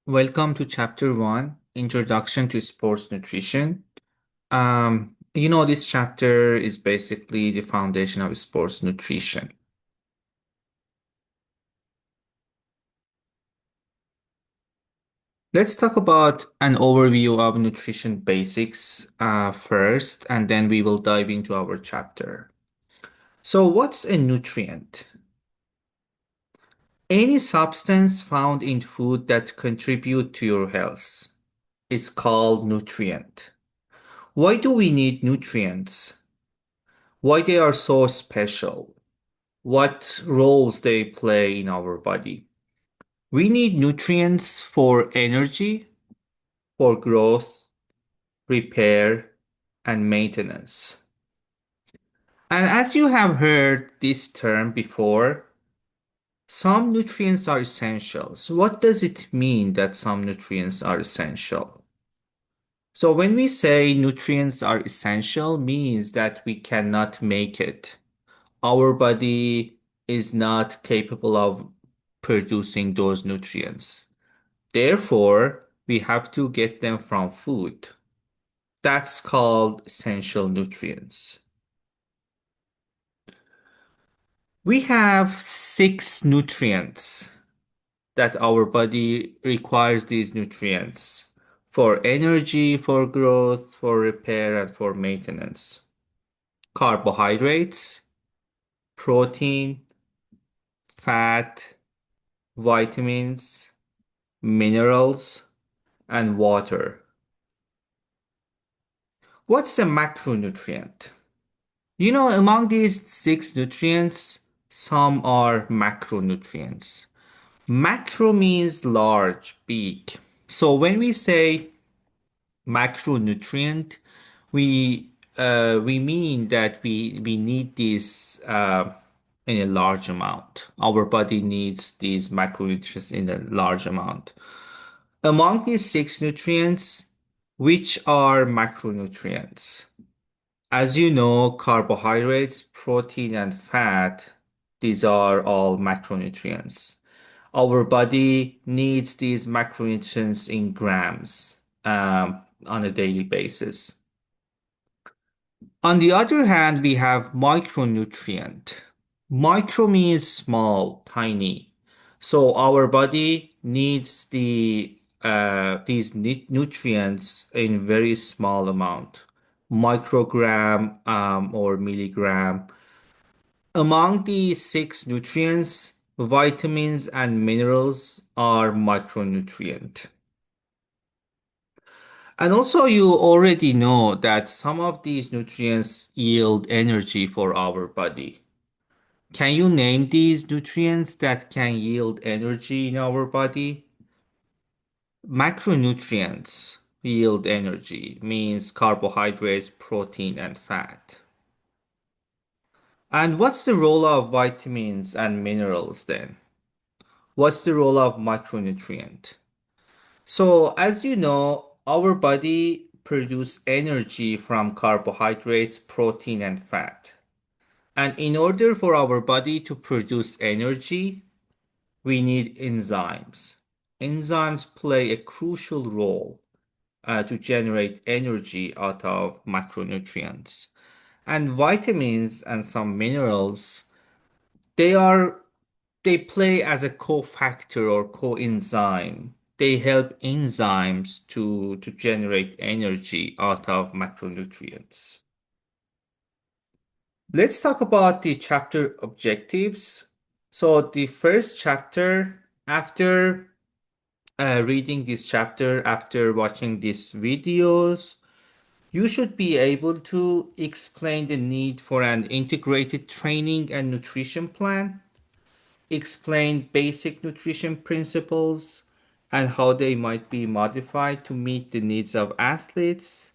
Welcome to Chapter 1, Introduction to Sports Nutrition. This chapter is basically the foundation of sports nutrition. Let's talk about an overview of nutrition basics first, and then we will dive into our chapter. So, what's a nutrient? Any substance found in food that contribute to your health is called nutrient. Why do we need nutrients? Why they are so special? What roles they play in our body. We need nutrients for energy, for growth, repair, and maintenance. And as you have heard this term before, some nutrients are essential. So what does it mean that some nutrients are essential? So when we say nutrients are essential, means that we cannot make it. Our body is not capable of producing those nutrients. Therefore, we have to get them from food. That's called essential nutrients. We have six nutrients that our body requires these nutrients for energy, for growth, for repair, and for maintenance. Carbohydrates, protein, fat, vitamins, minerals, and water. What's a macronutrient? Among these six nutrients, some are macronutrients. Macro means large, big. So when we say macronutrient, we mean that we need these in a large amount. Our body needs these macronutrients in a large amount. Among these six nutrients, which are macronutrients? As you know, carbohydrates, protein, and fat, these are all macronutrients. Our body needs these macronutrients in grams on a daily basis. On the other hand, we have micronutrient. Micro means small, tiny. So our body needs these nutrients in very small amount, microgram or milligram. Among the six nutrients, vitamins and minerals are micronutrient. And also, you already know that some of these nutrients yield energy for our body. Can you name these nutrients that can yield energy in our body? Macronutrients yield energy, means carbohydrates, protein, and fat. And what's the role of vitamins and minerals then? What's the role of micronutrient? So, as you know, our body produce energy from carbohydrates, protein, and fat. And in order for our body to produce energy, we need enzymes. Enzymes play a crucial role to generate energy out of macronutrients. And vitamins and some minerals, they are they play as a cofactor or coenzyme. They help enzymes to generate energy out of macronutrients. Let's talk about the chapter objectives. So the first chapter, after reading this chapter, after watching these videos, you should be able to explain the need for an integrated training and nutrition plan, explain basic nutrition principles and how they might be modified to meet the needs of athletes.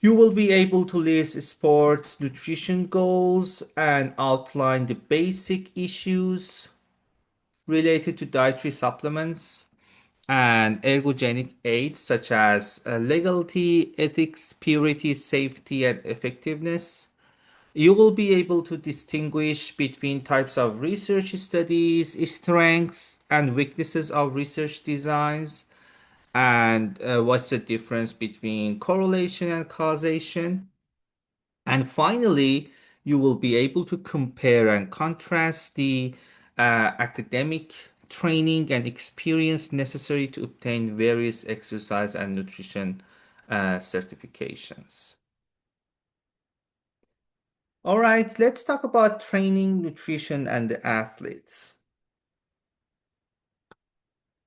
You will be able to list sports nutrition goals and outline the basic issues related to dietary supplements and ergogenic aids such as legality, ethics, purity, safety, and effectiveness. You will be able to distinguish between types of research studies, strength, and weaknesses of research designs, and what's the difference between correlation and causation. And finally, you will be able to compare and contrast the academic training and experience necessary to obtain various exercise and nutrition certifications. All right, let's talk about training, nutrition, and the athletes.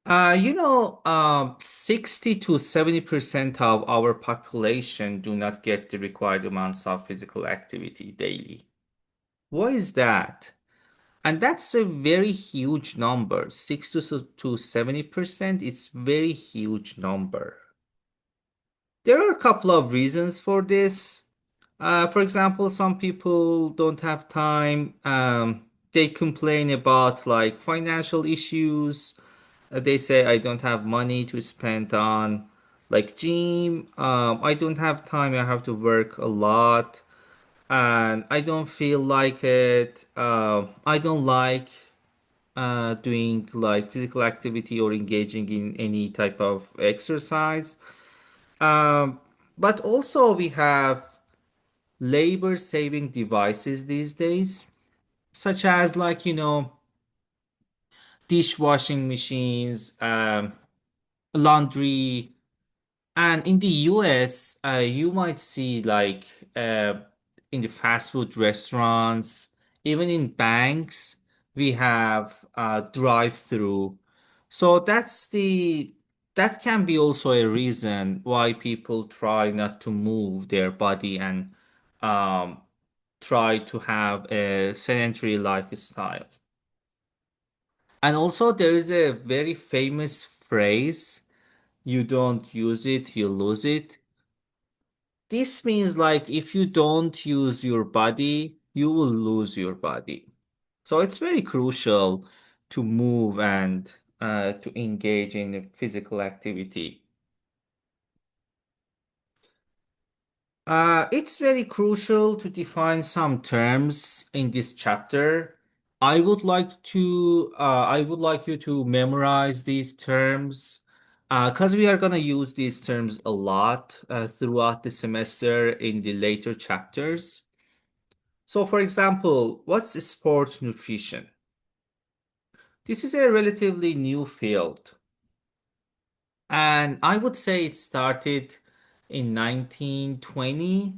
60 to 70% of our population do not get the required amounts of physical activity daily. Why is that? And that's a very huge number. 60 to 70%, it's very huge number. There are a couple of reasons for this. For example, some people don't have time. They complain about like financial issues. They say, I don't have money to spend on like gym. I don't have time. I have to work a lot and I don't feel like it. I don't like doing like physical activity or engaging in any type of exercise. Um, but also we have labor saving devices these days, such as like, dishwashing machines, laundry. And in the US, you might see like in the fast food restaurants, even in banks, we have drive-through. So that can be also a reason why people try not to move their body and um, try to have a sedentary lifestyle. And also there is a very famous phrase, you don't use it, you lose it. This means like if you don't use your body, you will lose your body. So it's very crucial to move and to engage in physical activity. It's very crucial to define some terms in this chapter. I would like you to memorize these terms, because we are gonna use these terms a lot throughout the semester in the later chapters. So, for example, what's sports nutrition? This is a relatively new field, and I would say it started in 1920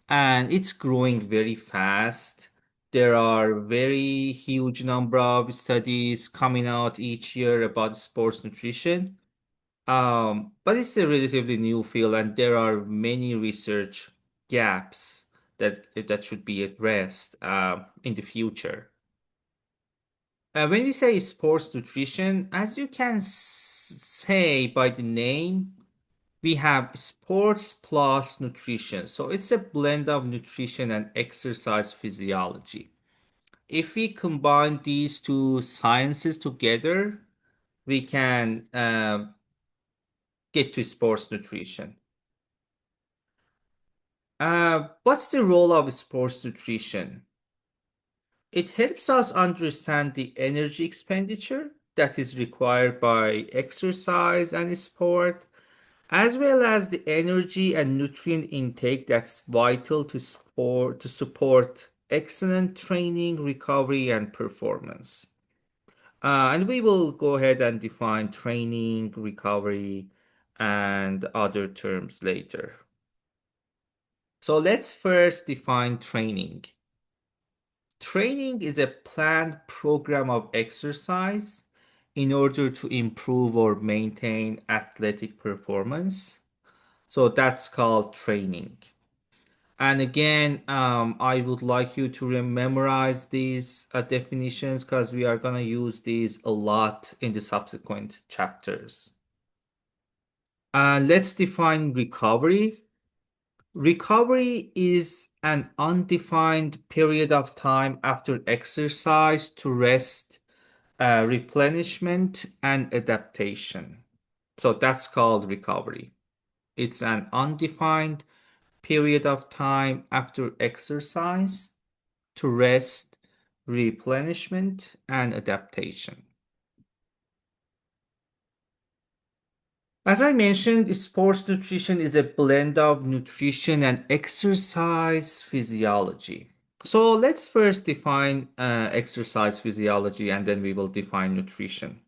and it's growing very fast. There are very huge number of studies coming out each year about sports nutrition. But it's a relatively new field, and there are many research gaps that should be addressed in the future. When we say sports nutrition, as you can say by the name, we have sports plus nutrition. So it's a blend of nutrition and exercise physiology. If we combine these two sciences together, we can get to sports nutrition. What's the role of sports nutrition? It helps us understand the energy expenditure that is required by exercise and sport, as well as the energy and nutrient intake that's vital to support excellent training, recovery, and performance. And we will go ahead and define training, recovery, and other terms later. So let's first define training. Training is a planned program of exercise in order to improve or maintain athletic performance. So that's called training. And again, I would like you to memorize these definitions because we are going to use these a lot in the subsequent chapters. Let's define recovery. Recovery is an undefined period of time after exercise to rest, replenishment, and adaptation. So that's called recovery. It's an undefined period of time after exercise to rest, replenishment, and adaptation. As I mentioned, sports nutrition is a blend of nutrition and exercise physiology. So let's first define exercise physiology and then we will define nutrition.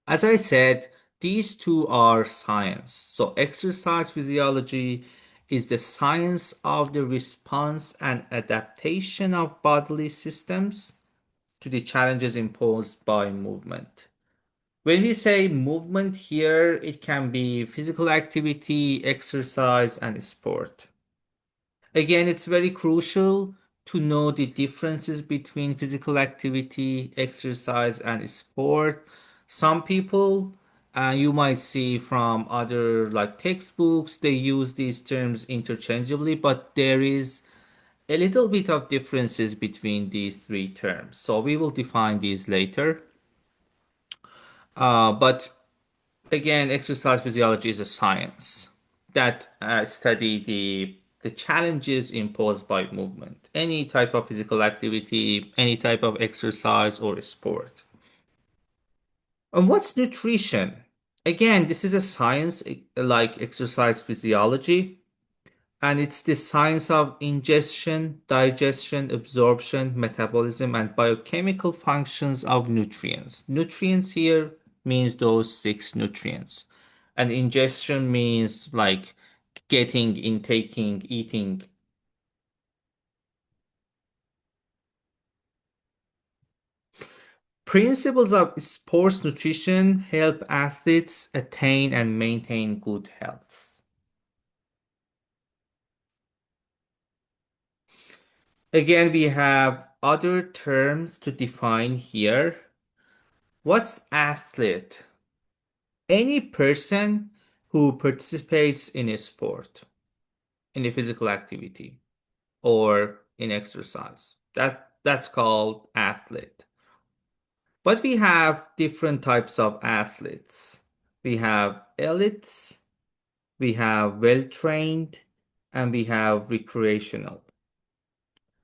As I said, these two are science. So exercise physiology is the science of the response and adaptation of bodily systems to the challenges imposed by movement. When we say movement here, it can be physical activity, exercise, and sport. Again, it's very crucial to know the differences between physical activity, exercise, and sport. Some people, you might see from other like textbooks, they use these terms interchangeably, but there is a little bit of differences between these three terms. So we will define these later. But again, exercise physiology is a science that study the challenges imposed by movement, any type of physical activity, any type of exercise or sport. And what's nutrition? Again, this is a science like exercise physiology, and it's the science of ingestion, digestion, absorption, metabolism, and biochemical functions of nutrients. Nutrients here means those six nutrients. And ingestion means like getting, intaking, eating. Principles of sports nutrition help athletes attain and maintain good health. Again, we have other terms to define here. What's athlete? Any person who participates in a sport, in a physical activity, or in exercise. That's called athlete. But we have different types of athletes. We have elites, we have well-trained, and we have recreational.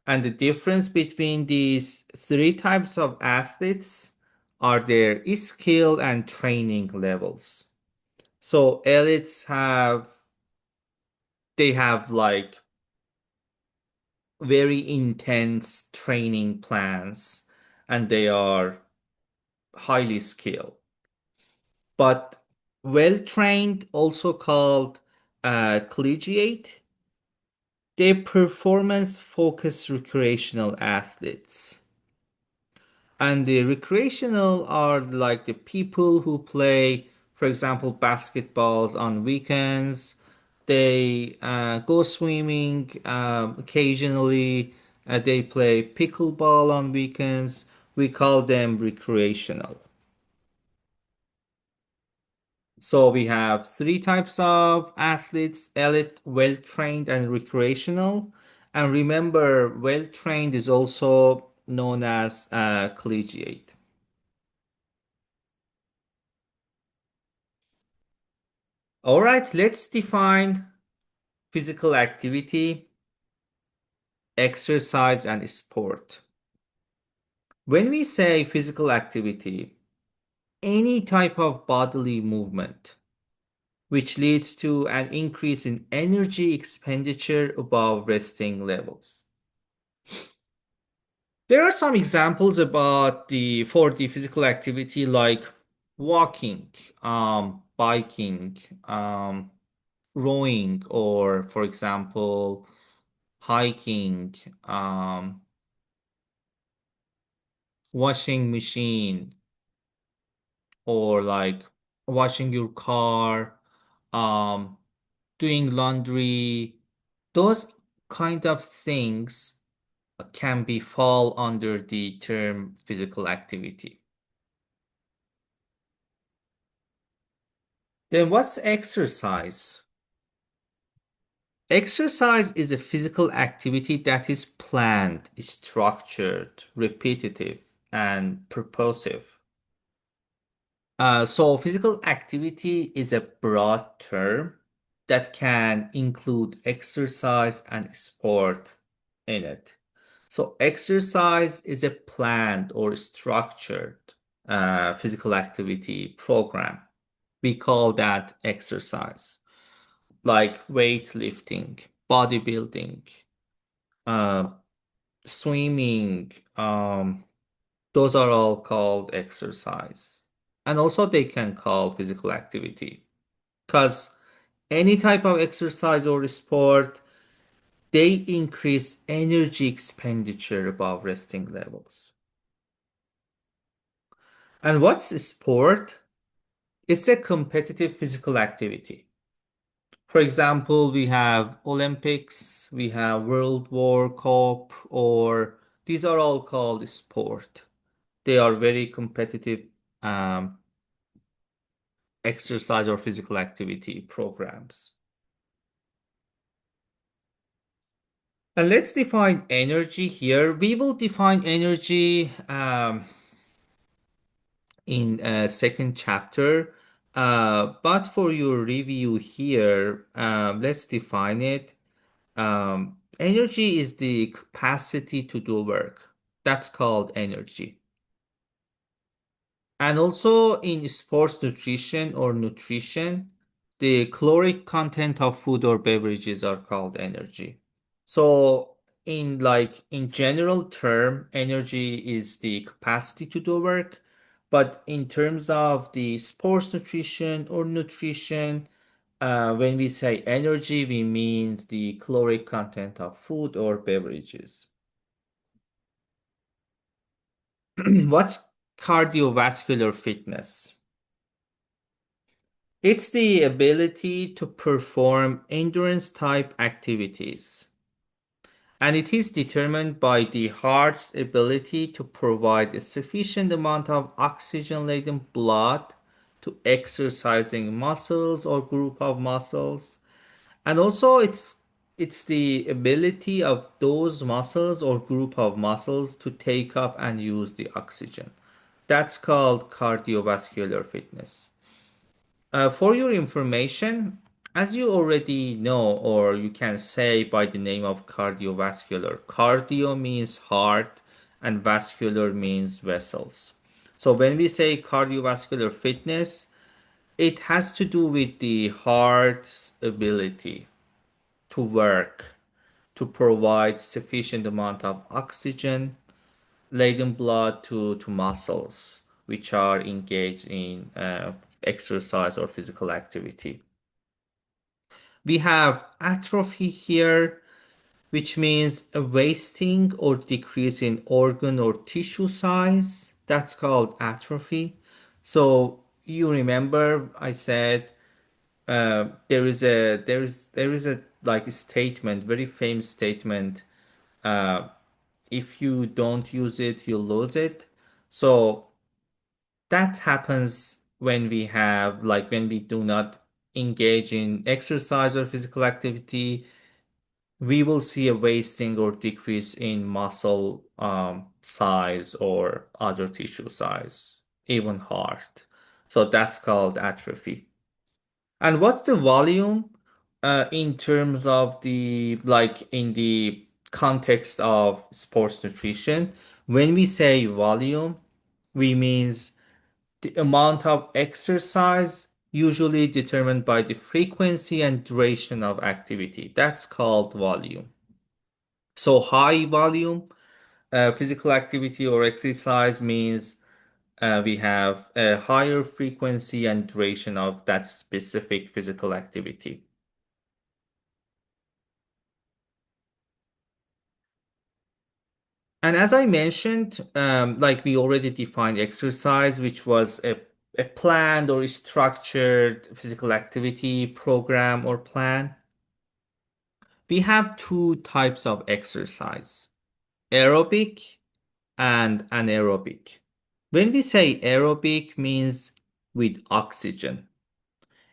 And the difference between these three types of athletes are their skill and training levels. So elites have like very intense training plans and they are highly skilled. But well trained, also called collegiate, they're performance focused recreational athletes. And the recreational are like the people who play, for example, basketballs on weekends. They go swimming occasionally. They play pickleball on weekends. We call them recreational. So we have three types of athletes: elite, well-trained, and recreational. And remember, well-trained is also known as collegiate. All right, let's define physical activity, exercise, and sport. When we say physical activity, any type of bodily movement which leads to an increase in energy expenditure above resting levels. There are some examples about the for the physical activity like walking, biking, rowing, or for example, hiking, washing machine, or like washing your car, um, doing laundry. Those kind of things can be fall under the term physical activity. Then what's exercise? Exercise is a physical activity that is planned, structured, repetitive, and purposive. So physical activity is a broad term that can include exercise and sport in it. So exercise is a planned or structured physical activity program. we call that exercise, like weightlifting, bodybuilding, uh, swimming. Those are all called exercise. And also they can call physical activity because any type of exercise or sport, they increase energy expenditure above resting levels. And what's a sport? It's a competitive physical activity. For example, we have Olympics, we have World War Cup, or these are all called sport. They are very competitive um, exercise or physical activity programs. And let's define energy here. We will define energy in a second chapter. But for your review here, let's define it. Energy is the capacity to do work. That's called energy. And also in sports nutrition or nutrition, the caloric content of food or beverages are called energy. So in general term, energy is the capacity to do work, but in terms of the sports nutrition or nutrition, when we say energy, we mean the caloric content of food or beverages. What's cardiovascular fitness? It's the ability to perform endurance type activities, and it is determined by the heart's ability to provide a sufficient amount of oxygen-laden blood to exercising muscles or group of muscles. And also it's the ability of those muscles or group of muscles to take up and use the oxygen. That's called cardiovascular fitness. For your information, as you already know, or you can say by the name of cardiovascular, cardio means heart and vascular means vessels. So when we say cardiovascular fitness, it has to do with the heart's ability to work, to provide sufficient amount of oxygen, laden blood to muscles which are engaged in exercise or physical activity. We have atrophy here, which means a wasting or decrease in organ or tissue size. That's called atrophy. So you remember I said there is a like a statement, very famous statement. Uh, if you don't use it, you lose it. So that happens when we have like when we do not engage in exercise or physical activity, we will see a wasting or decrease in muscle size or other tissue size, even heart. So that's called atrophy. And what's the volume in terms of the like in the context of sports nutrition? When we say volume, we means the amount of exercise usually determined by the frequency and duration of activity. That's called volume. So high volume physical activity or exercise means we have a higher frequency and duration of that specific physical activity. And as I mentioned, like we already defined exercise, which was a planned or structured physical activity program or plan. We have two types of exercise, aerobic and anaerobic. When we say aerobic means with oxygen,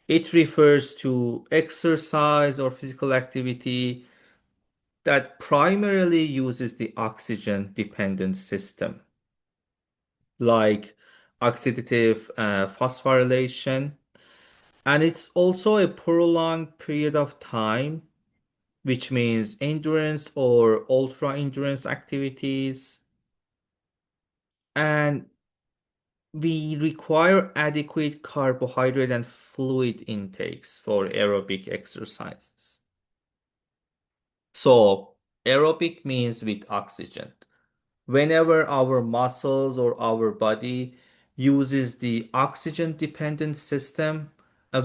it refers to exercise or physical activity that primarily uses the oxygen dependent system, like oxidative phosphorylation. And it's also a prolonged period of time, which means endurance or ultra endurance activities. And we require adequate carbohydrate and fluid intakes for aerobic exercises. So, aerobic means with oxygen. Whenever our muscles or our body uses the oxygen dependent system,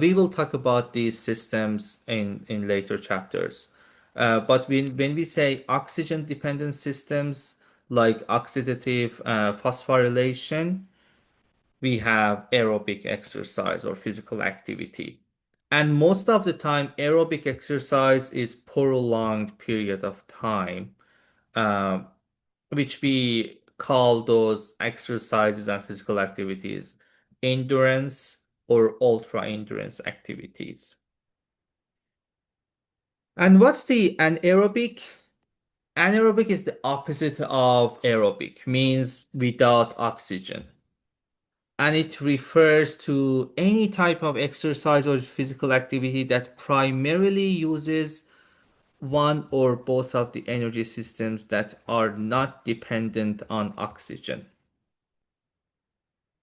we will talk about these systems in later chapters. But when we say oxygen dependent systems like oxidative phosphorylation, we have aerobic exercise or physical activity. And most of the time, aerobic exercise is prolonged period of time, uh, which we call those exercises and physical activities endurance or ultra endurance activities. And what's the anaerobic? Anaerobic is the opposite of aerobic, means without oxygen. And it refers to any type of exercise or physical activity that primarily uses one or both of the energy systems that are not dependent on oxygen.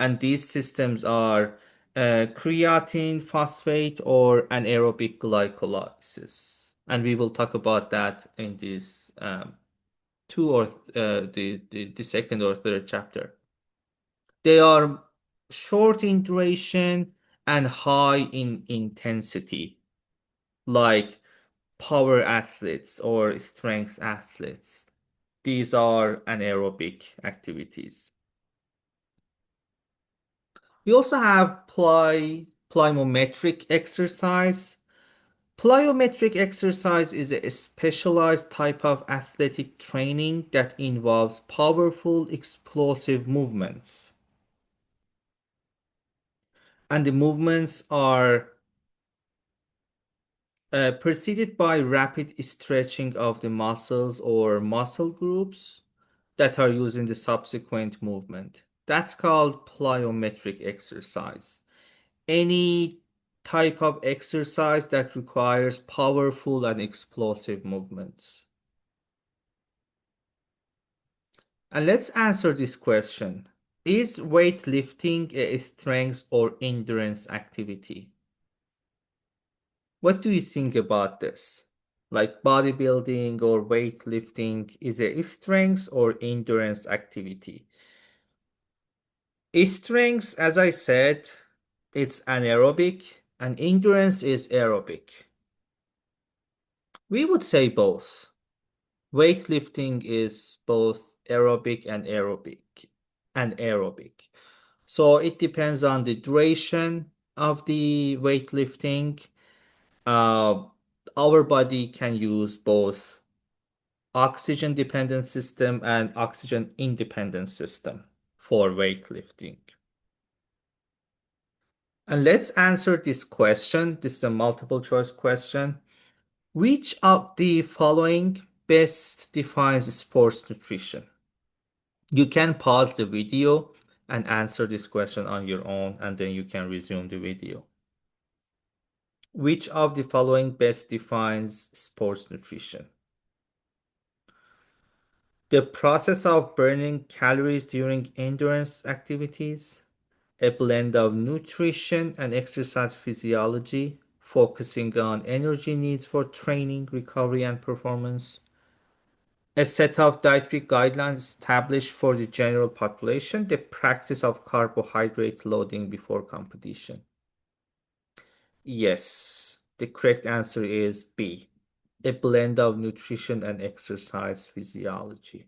And these systems are creatine, phosphate, or anaerobic glycolysis. And we will talk about that in this two or the second or third chapter. They are short in duration and high in intensity, like power athletes or strength athletes. These are anaerobic activities. We also have plyometric exercise. Plyometric exercise is a specialized type of athletic training that involves powerful, explosive movements. And the movements are preceded by rapid stretching of the muscles or muscle groups that are used in the subsequent movement. That's called plyometric exercise. Any type of exercise that requires powerful and explosive movements. And let's answer this question. Is weightlifting a strength or endurance activity? What do you think about this? Like bodybuilding or weightlifting is a strength or endurance activity? Strength, as I said, it's anaerobic and endurance is aerobic. We would say both. Weightlifting is both aerobic and aerobic. So it depends on the duration of the weightlifting. Uh, our body can use both oxygen dependent system and oxygen independent system for weightlifting. And let's answer this question. This is a multiple choice question. Which of the following best defines sports nutrition? You can pause the video and answer this question on your own, and then you can resume the video. Which of the following best defines sports nutrition? The process of burning calories during endurance activities, a blend of nutrition and exercise physiology, focusing on energy needs for training, recovery, and performance, a set of dietary guidelines established for the general population, the practice of carbohydrate loading before competition. Yes, the correct answer is B, a blend of nutrition and exercise physiology.